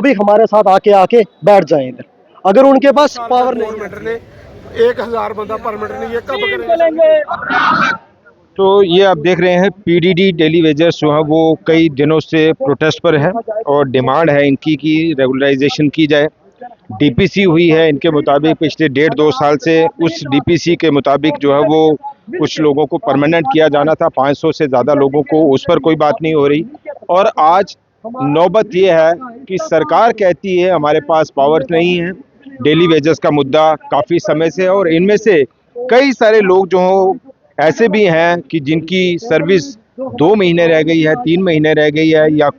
भी हमारे साथ आके आके बैठ जाएं इधर। अगर उनके पास पावर नहीं गवर्नमेंट ने 1000 बंदा परमिट नहीं, ये कब करेंगे? तो ये आप देख रहे हैं पीडीडी डेली वेजर्स जो है वो कई दिनों से प्रोटेस्ट पर है और डिमांड है इनकी कि रेगुलराइजेशन की जाए। डीपीसी हुई है इनके मुताबिक पिछले 1.5-2 साल से। उस डीपीसी के मुताबिक जो है वो कुछ लोगों को परमानेंट किया जाना था, 500 से ज़्यादा लोगों को, उस पर कोई बात नहीं हो रही। और आज नौबत ये है कि सरकार कहती है हमारे पास पावर नहीं है। डेली वेजर्स का मुद्दा काफ़ी समय से है और इनमें से कई सारे लोग जो ऐसे भी हैं कि जिनकी सर्विस 2 महीने रह गई है, 3 महीने रह गई है, या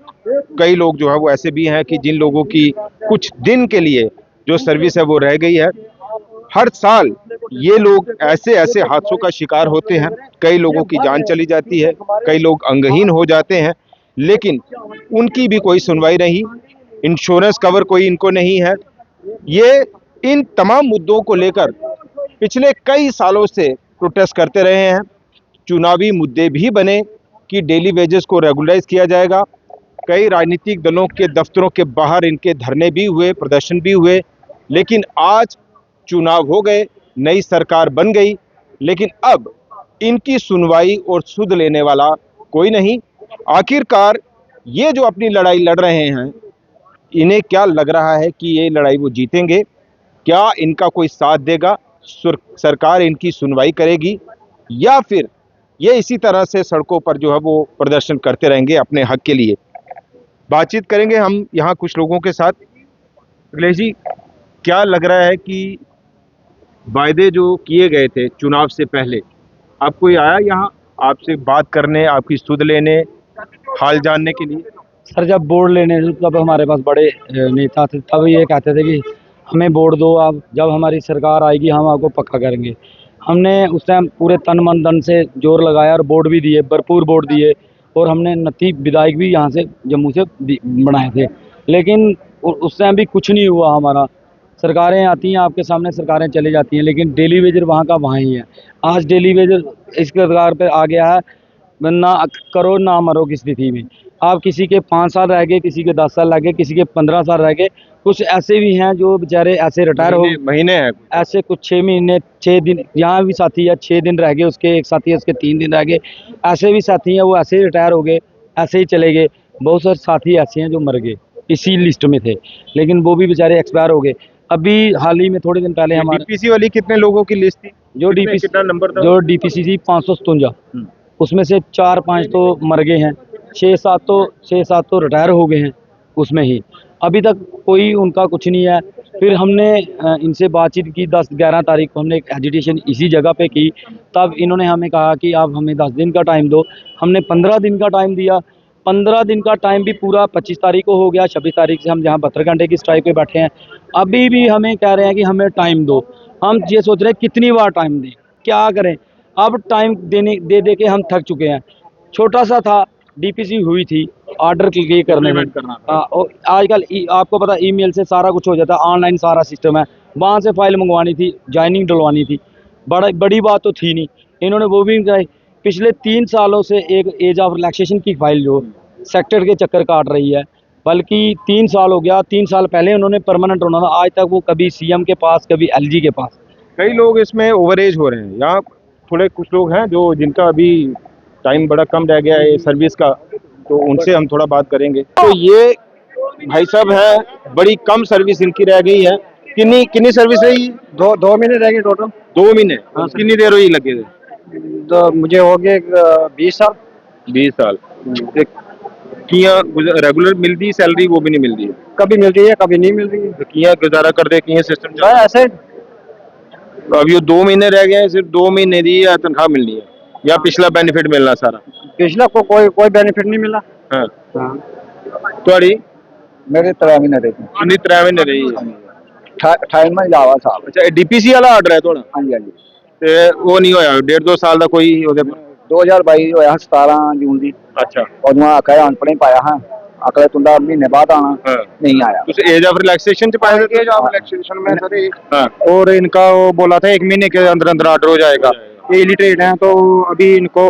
कई लोग जो है वो ऐसे भी हैं कि जिन लोगों की कुछ दिन के लिए जो सर्विस है वो रह गई है। हर साल ये लोग ऐसे ऐसे हादसों का शिकार होते हैं, कई लोगों की जान चली जाती है, कई लोग अंगहीन हो जाते हैं, लेकिन उनकी भी कोई सुनवाई नहीं, इंश्योरेंस कवर कोई इनको नहीं है। ये इन तमाम मुद्दों को लेकर पिछले कई सालों से प्रोटेस्ट करते रहे हैं। चुनावी मुद्दे भी बने कि डेली वेजेस को रेगुलराइज किया जाएगा। कई राजनीतिक दलों के दफ्तरों के बाहर इनके धरने भी हुए, प्रदर्शन भी हुए, लेकिन आज चुनाव हो गए, नई सरकार बन गई, लेकिन अब इनकी सुनवाई और सुध लेने वाला कोई नहीं। आखिरकार ये जो अपनी लड़ाई लड़ रहे हैं, इन्हें क्या लग रहा है कि ये लड़ाई वो जीतेंगे? क्या इनका कोई साथ देगा? सरकार इनकी सुनवाई करेगी, या फिर ये इसी तरह से सड़कों पर जो है वो प्रदर्शन करते रहेंगे अपने हक के लिए? बातचीत करेंगे हम यहाँ कुछ लोगों के साथ। अखिलेश जी, क्या लग रहा है कि वायदे जो किए गए थे चुनाव से पहले, अब कोई आया यहाँ आपसे बात करने, आपकी सुध लेने, हाल जानने के लिए? सर, जब वोट लेने थे तब हमारे पास बड़े नेता थे, तब ये कहते थे कि हमें वोट दो, आप जब हमारी सरकार आएगी हम आपको पक्का करेंगे। हमने उस टाइम पूरे तन मन धन से जोर लगाया और वोट भी दिए, भरपूर वोट दिए, और हमने 29 विधायक भी यहाँ से जम्मू से बनाए थे। लेकिन उस टाइम भी कुछ नहीं हुआ हमारा। सरकारें आती हैं आपके सामने, सरकारें चली जाती हैं, लेकिन डेली वेजर वहाँ का वहाँ ही है। आज डेली वेजर इस सरकार पर आ गया है, ना करो ना मरो की स्थिति में। आप किसी के 5 साल रह गए, किसी के 10 साल रह गए, किसी के 15 साल रह गए। कुछ ऐसे भी हैं जो बेचारे ऐसे रिटायर हो, महीने हैं ऐसे कुछ 6 महीने 6 दिन। यहाँ भी साथी है 6 दिन रह गए उसके, एक साथी है उसके 3 दिन रह गए। ऐसे भी साथी हैं वो ऐसे ही रिटायर हो गए, ऐसे ही चले गए। बहुत सारे साथी ऐसे हैं जो मर गए, इसी लिस्ट में थे, लेकिन वो भी बेचारे एक्सपायर हो गए। अभी हाल ही में थोड़े दिन पहले हमारे डीपीसी वाली कितने लोगों की लिस्ट थी? जो डीपीसी कितना नंबर था? जो डीपीसी थी 557, उसमें से 4-5 तो मर गए हैं, 6-7 तो रिटायर हो गए हैं उसमें ही। अभी तक कोई उनका कुछ नहीं है। फिर हमने इनसे बातचीत की 10-11 तारीख को, हमने एक एजिटेशन इसी जगह पे की। तब इन्होंने हमें कहा कि आप हमें 10 दिन का टाइम दो। हमने 15 दिन का टाइम दिया। 15 दिन का टाइम भी पूरा 25 तारीख को हो गया। 26 तारीख से हम यहाँ 72 घंटे की स्ट्राइक पे बैठे हैं। अभी भी हमें कह रहे हैं कि हमें टाइम दो। हम ये सोच रहे हैं कितनी बार टाइम दें, क्या करें। अब टाइम दे दे के हम थक चुके हैं। छोटा सा था, डीपीसी हुई थी ऑर्डर क्लिक करने में। आजकल आपको पता ईमेल से सारा कुछ हो जाता है, ऑनलाइन सारा सिस्टम है। वहाँ से फाइल मंगवानी थी, ज्वाइनिंग डलवानी थी, बड़ी बात तो थी नहीं। इन्होंने वो भी कराई। पिछले 3 सालों से एक एज ऑफ रिलैक्सेशन की फाइल जो सेक्टर के चक्कर काट रही है, बल्कि 3 साल हो गया। 3 साल पहले उन्होंने परमानेंट होना था, आज तक वो कभी सीएम के पास, कभी एलजी के पास। कई लोग इसमें ओवर एज हो रहे हैं। यहाँ थोड़े कुछ लोग हैं जो जिनका अभी टाइम बड़ा कम रह गया है सर्विस का, तो उनसे हम थोड़ा बात करेंगे। तो ये भाई साहब है, बड़ी कम सर्विस इनकी रह गई है। कितनी सर्विस रही? 2 महीने रह गए टोटल। 2 महीने। कितनी देर हुई लगे थे? तो मुझे हो गए 20 साल। 20 साल। किया रेगुलर मिलती सैलरी, वो भी नहीं मिलती है? कभी मिल रही है, कभी नहीं मिल रही है। तो किया गुजारा कर दे, किया सिस्टम ऐसे। अब ये 2 महीने रह गए हैं, सिर्फ 2 महीने दी या तनख्वाह मिलनी है, या पिछला बेनिफिट मिलना सारा? पिछला को कोई बेनिफिट नहीं मिला। हाँ। हाँ। थोड़ी मेरे 3 महीने रही। 3 महीने रही है। 28 में जावा साहब। अच्छा, डीपीसी वाला ऑर्डर है थोड़ा? हाँ जी, हाँ जी। ते वो नहीं होया 1.5-2 साल का कोई ਉਹਦੇ 2022 ਹੋਇਆ 17 ਜੂਨ ਦੀ। अच्छा। ਉਦੋਂ ਆਖਿਆ ਅਨਪੜ੍ਹ ਪਾਇਆ ਹਾਂ, ਅਗਲੇ ਤੁੰਦਾ महीने बाद आना। हाँ। नहीं आया। कुछ एज ऑफ रिलैक्सेशन च पाए थे? एज ऑफ रिलैक्सेशन में सर। हाँ। और इनका वो बोला था 1 महीने के अंदर अंदर ऑर्डर हो जाएगा। ये इलिटरेट है, तो अभी इनको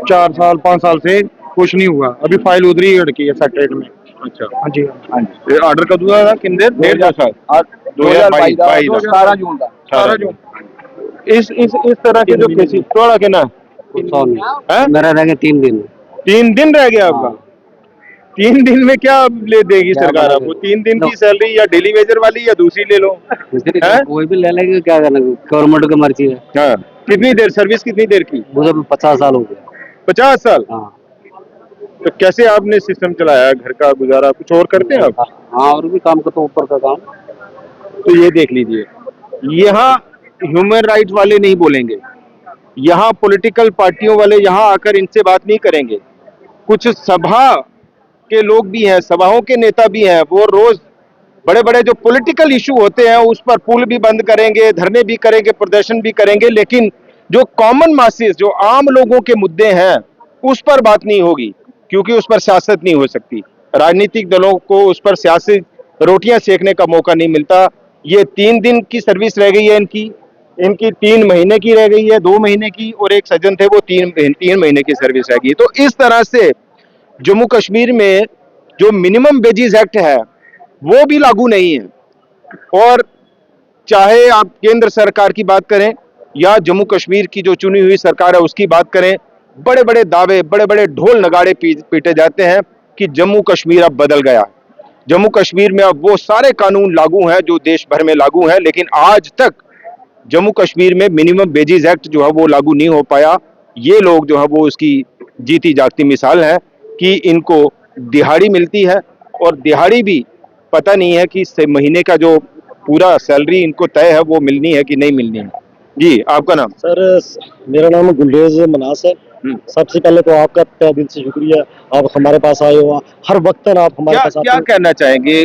4 साल 5 साल से कुछ नहीं हुआ। अभी फाइल उधर ही अटकी है सेक्रेटरी में। अच्छा हाँ जी हाँ जी ये ऑर्डर कब हुआ था? किन देर? 1.5 साल 2022 17 जून का 18 जून। इस तरह के जो केसेस थोड़ा के ना है? मेरा रह गया 3 दिन। 3 दिन रह गया आपका? 3 दिन में क्या ले देगी क्या सरकार बनाएंगे? आपको? 3 दिन की सैलरी या डेली वेजर वाली या दूसरी ले लो। हैं? कोई भी ले लेंगे, क्या करना, गवर्नमेंट की मर्जी है। हाँ, कितनी देर सर्विस, कितनी देर की? मुझे 50 साल हो गया। 50 साल? हाँ तो कैसे आपने सिस्टम चलाया घर का गुजारा? कुछ और करते हैं आप? हाँ, और भी काम करता हूँ, ऊपर का काम। तो ये देख लीजिए, यहाँ ह्यूमन राइट्स वाले नहीं बोलेंगे, यहाँ पॉलिटिकल पार्टियों वाले यहाँ आकर इनसे बात नहीं करेंगे। कुछ सभा के लोग भी हैं, सभाओं के नेता भी हैं, वो रोज बड़े बड़े जो पॉलिटिकल इशू होते हैं उस पर पुल भी बंद करेंगे, धरने भी करेंगे, प्रदर्शन भी करेंगे, लेकिन जो कॉमन मासेस, जो आम लोगों के मुद्दे हैं उस पर बात नहीं होगी, क्योंकि उस पर सियासत नहीं हो सकती। राजनीतिक दलों को उस पर सियासी रोटियां सेकने का मौका नहीं मिलता। ये 3 दिन की सर्विस रह गई है इनकी 3 महीने की रह गई है, 2 महीने की, और एक सज्जन थे वो 3 महीने की सर्विस रह गई। तो इस तरह से जम्मू कश्मीर में जो मिनिमम वेजेस एक्ट है वो भी लागू नहीं है। और चाहे आप केंद्र सरकार की बात करें या जम्मू कश्मीर की जो चुनी हुई सरकार है उसकी बात करें, बड़े बड़े दावे, बड़े बड़े ढोल नगाड़े पीटे जाते हैं कि जम्मू कश्मीर अब बदल गया। जम्मू कश्मीर में अब वो सारे कानून लागू हैं जो देश भर में लागू हैं, लेकिन आज तक जम्मू कश्मीर में मिनिमम वेजेस एक्ट जो है वो लागू नहीं हो पाया। ये लोग जो है वो उसकी जीती जागती मिसाल है कि इनको दिहाड़ी मिलती है, और दिहाड़ी भी पता नहीं है कि महीने का जो पूरा सैलरी इनको तय है वो मिलनी है कि नहीं मिलनी है। जी, आपका नाम? सर, मेरा नाम गुलेज मनास है। सबसे पहले तो आपका तहे दिल से शुक्रिया, आप हमारे पास आए हो, हर वक्त आप हमारे क्या पास आते क्या हो। कहना चाहेंगे?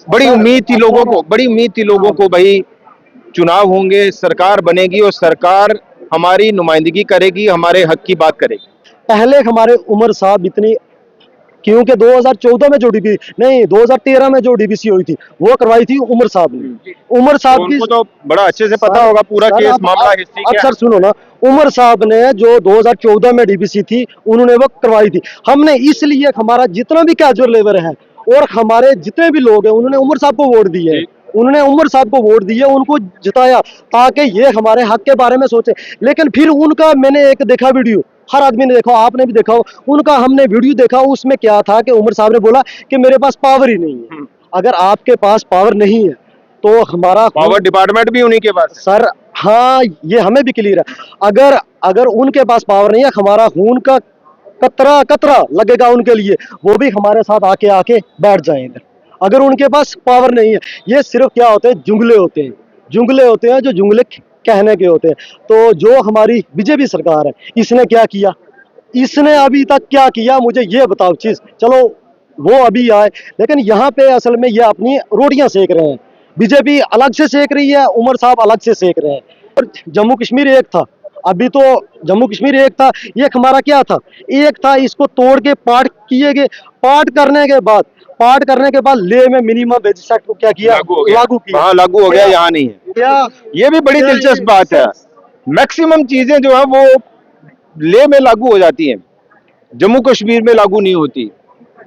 बड़ी उम्मीद थी लोगों को, बड़ी उम्मीद थी लोगों को, भाई चुनाव होंगे, सरकार बनेगी और सरकार हमारी नुमाइंदगी करेगी, हमारे हक की बात करेगी। पहले हमारे उमर साहब इतनी, क्योंकि 2014 में जो डीबीसी नहीं 2013 में जो डीबीसी हुई थी वो करवाई थी उमर साहब ने। उमर साहब की उनको तो बड़ा अच्छे से पता होगा पूरा सर, केस, अब- मामला, अब- हिस्ट्री अब क्या सर सुनो ना, उमर साहब ने जो 2014 में डीबीसी थी उन्होंने वो करवाई थी। हमने इसलिए हमारा जितना भी कैजुअल लेबर है और हमारे जितने भी लोग हैं उन्होंने उमर साहब को वोट दिए हैं। उन्होंने उमर साहब को वोट दिए, उनको जिताया ताकि ये हमारे हक के बारे में सोचे। लेकिन फिर उनका मैंने एक देखा वीडियो, हर आदमी ने देखा, आपने भी देखा हो, उनका हमने वीडियो देखा, उसमें क्या था कि उमर साहब ने बोला कि मेरे पास पावर ही नहीं है। अगर आपके पास पावर नहीं है तो हमारा पावर डिपार्टमेंट भी उन्हीं के पास है। सर, हाँ, ये हमें भी क्लियर है। अगर अगर उनके पास पावर नहीं है, हमारा खून का कतरा कतरा लगेगा उनके लिए, वो भी हमारे साथ आके आके बैठ जाए इधर। अगर उनके पास पावर नहीं है, ये सिर्फ क्या होते हैं, जुमले होते हैं, जुमले होते हैं, जो जुमले कहने के होते हैं। तो जो हमारी बीजेपी सरकार है, इसने क्या किया, इसने अभी तक क्या किया, मुझे ये बताओ चीज। चलो वो अभी आए, लेकिन यहाँ पे असल में ये अपनी रोटियां सेक रहे हैं। बीजेपी अलग से सेक रही है, उमर साहब अलग से सेक रहे हैं। और जम्मू कश्मीर एक था, अभी तो जम्मू कश्मीर एक था, एक हमारा क्या था, एक था, इसको तोड़ के पार्ट किए गए। पार्ट करने के बाद ले में मिनिमम वेजेस एक्ट को क्या किया, लागू किया। वहाँ लागू हो गया, यहाँ नहीं है। क्या ये भी बड़ी दिलचस्प बात है। मैक्सिमम चीजें जो है वो ले में लागू हो जाती हैं, जम्मू कश्मीर में लागू नहीं होती।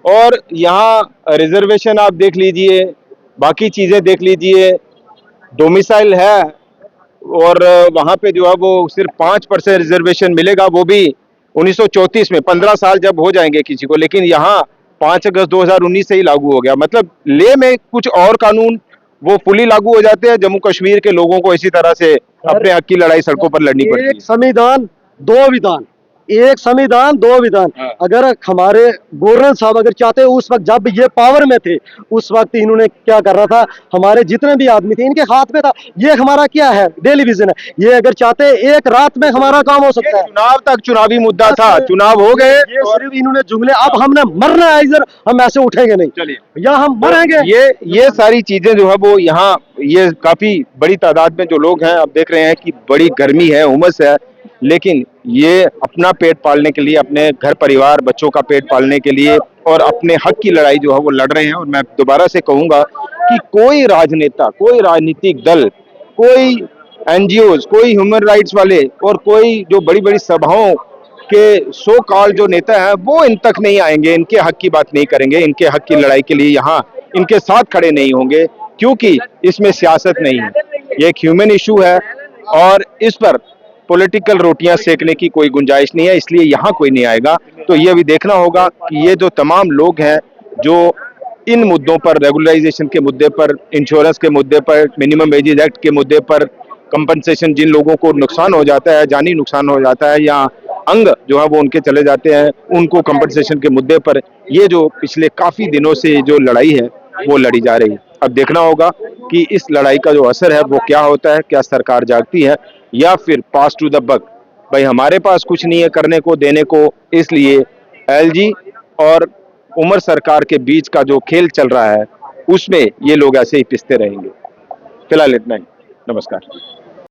और यहाँ रिजर्वेशन आप देख लीजिए, बाकी चीजें देख लीजिए, डोमिसाइल है, और वहाँ पे जो है वो सिर्फ 5% रिजर्वेशन मिलेगा, वो भी 1934 में, 15 साल जब हो जाएंगे किसी को। लेकिन यहाँ 5 अगस्त 2019 से ही लागू हो गया। मतलब ले में कुछ और कानून वो फुली लागू हो जाते हैं, जम्मू कश्मीर के लोगों को इसी तरह से अपने हक की लड़ाई सड़कों पर लड़नी पड़ती है। एक संविधान दो विधान, एक संविधान दो विधान। अगर हमारे गवर्नर साहब अगर चाहते, उस वक्त जब ये पावर में थे, उस वक्त इन्होंने क्या करना था, हमारे जितने भी आदमी थे इनके हाथ में था। ये हमारा क्या है, टेलीविजन है, ये अगर चाहते एक रात में हमारा काम हो सकता है। चुनाव तक चुनावी मुद्दा था, चुनाव हो गए, ये सिर्फ इन्होंने जुमले, अब हमने मरना है इधर, हम ऐसे उठेंगे नहीं, चलिए या हम मरेंगे। ये सारी चीजें जो है वो यहाँ, ये काफी बड़ी तादाद में जो लोग हैं, आप देख रहे हैं कि बड़ी गर्मी है, उमस है, लेकिन ये अपना पेट पालने के लिए, अपने घर परिवार बच्चों का पेट पालने के लिए और अपने हक की लड़ाई जो है वो लड़ रहे हैं। और मैं दोबारा से कहूंगा कि कोई राजनेता, कोई राजनीतिक दल, कोई एनजीओज, कोई ह्यूमन राइट्स वाले और कोई जो बड़ी बड़ी सभाओं कि सो कॉल जो नेता है वो इन तक नहीं आएंगे, इनके हक की बात नहीं करेंगे, इनके हक की लड़ाई के लिए यहाँ इनके साथ खड़े नहीं होंगे, क्योंकि इसमें सियासत नहीं है, ये एक ह्यूमन इशू है और इस पर पॉलिटिकल रोटियां सेकने की कोई गुंजाइश नहीं है, इसलिए यहाँ कोई नहीं आएगा। तो ये अभी देखना होगा कि ये जो तमाम लोग हैं जो इन मुद्दों पर, रेगुलराइजेशन के मुद्दे पर, इंश्योरेंस के मुद्दे पर, मिनिमम वेजेज एक्ट के मुद्दे पर, कंपनसेशन जिन लोगों को नुकसान हो जाता है, जानी नुकसान हो जाता है या अंग जो है वो उनके चले जाते हैं, उनको कंपनसेशन के मुद्दे पर ये जो पिछले काफी दिनों से जो लड़ाई है वो लड़ी जा रही है। अब देखना होगा कि इस लड़ाई का जो असर है वो क्या होता है, क्या सरकार जागती है या फिर पास टू द बक, भाई हमारे पास कुछ नहीं है करने को, देने को, इसलिए एलजी और उमर सरकार के बीच का जो खेल चल रहा है उसमें ये लोग ऐसे ही पिसते रहेंगे। फिलहाल इतना ही, नमस्कार।